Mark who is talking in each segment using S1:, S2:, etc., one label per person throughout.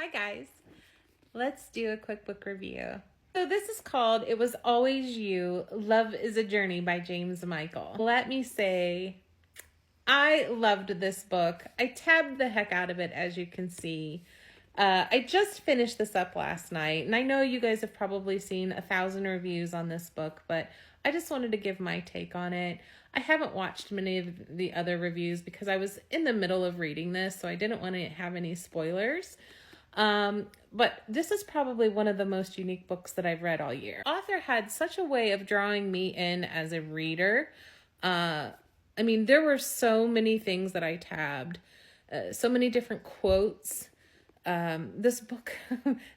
S1: Hi guys, let's do a quick book review. So this is called It Was Always You, Love is a Journey by James Michael. Let me say, I loved this book. I tabbed the heck out of it, as you can see. I just finished this up last night, and I know you guys have probably seen 1,000 reviews on this book, but I just wanted to give my take on it. I haven't watched many of the other reviews because I was in the middle of reading this, so I didn't want to have any spoilers. But this is probably one of the most unique books that I've read all year. The author had such a way of drawing me in as a reader. I mean, there were so many things that I tabbed, so many different quotes. This book,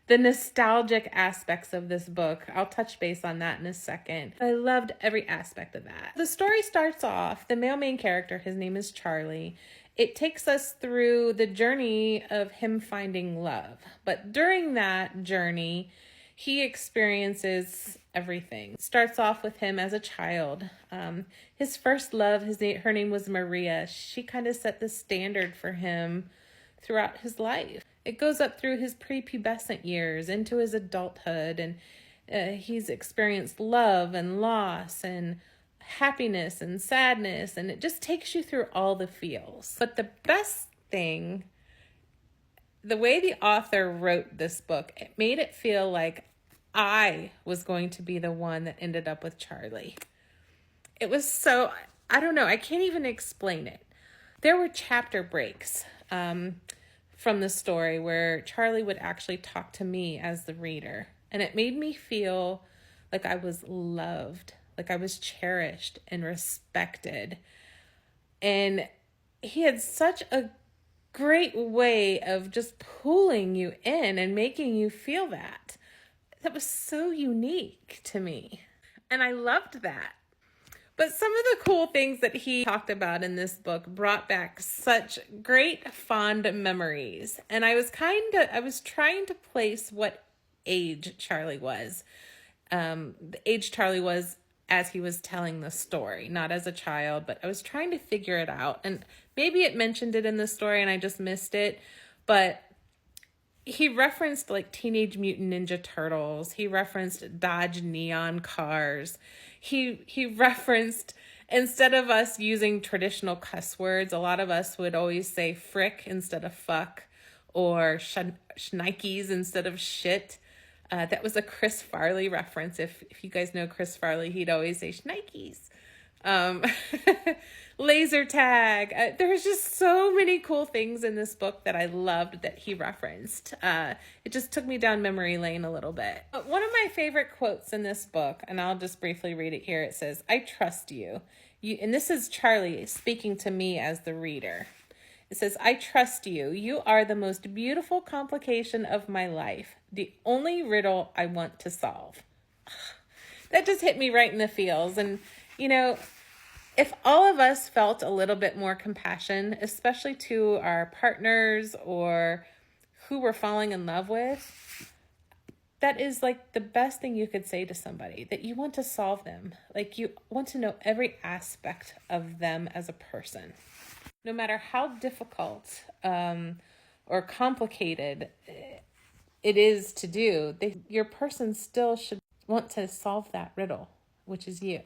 S1: the nostalgic aspects of this book, I'll touch base on that in a second. I loved every aspect of that. The story starts off, the male main character, his name is Charlie. It takes us through the journey of him finding love. But during that journey, he experiences everything. It starts off with him as a child. His first love, her name was Maria. She kind of set the standard for him throughout his life. It goes up through his prepubescent years into his adulthood, and he's experienced love and loss and happiness and sadness, and it just takes you through all the feels. But the best thing, the way the author wrote this book, it made it feel like I was going to be the one that ended up with Charlie. It was so, I don't know, I can't even explain it. There were chapter breaks from the story where Charlie would actually talk to me as the reader, and it made me feel like I was loved, like I was cherished and respected. And he had such a great way of just pulling you in and making you feel that. That was so unique to me. And I loved that. But some of the cool things that he talked about in this book brought back such great fond memories. And I was trying to place what age Charlie was. The age Charlie was as he was telling the story, not as a child, but I was trying to figure it out. And maybe it mentioned it in the story and I just missed it, but he referenced like Teenage Mutant Ninja Turtles. He referenced Dodge neon cars. He referenced, instead of us using traditional cuss words, a lot of us would always say frick instead of fuck, or shnikes instead of shit. That was a Chris Farley reference. If you guys know Chris Farley, he'd always say shnikes. Laser tag. There's just so many cool things in this book that I loved that he referenced. It just took me down memory lane a little bit. But one of my favorite quotes in this book, and I'll just briefly read it here. It says, "I trust you." And this is Charlie speaking to me as the reader. It says, "I trust you. You are the most beautiful complication of my life. The only riddle I want to solve." That just hit me right in the feels. And, you know, if all of us felt a little bit more compassion, especially to our partners or who we're falling in love with, that is like the best thing you could say to somebody, that you want to solve them. Like you want to know every aspect of them as a person. No matter how difficult or complicated it is to do, your person still should want to solve that riddle, which is you.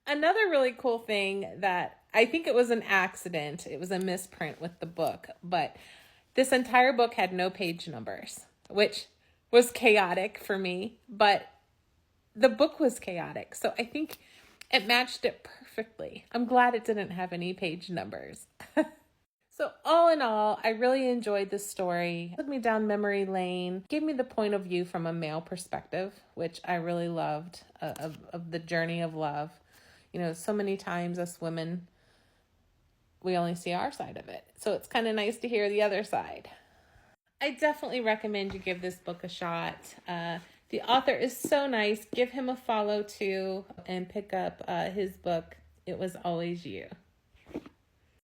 S1: Another really cool thing that I think it was an accident, it was a misprint with the book, but this entire book had no page numbers, which was chaotic for me, but the book was chaotic. So I think it matched it perfectly. I'm glad it didn't have any page numbers. So all in all, I really enjoyed this story. It took me down memory lane, gave me the point of view from a male perspective, which I really loved, of the journey of love. You know, so many times us women, we only see our side of it. So it's kind of nice to hear the other side. I definitely recommend you give this book a shot. The author is so nice. Give him a follow too and pick up his book, It Was Always You.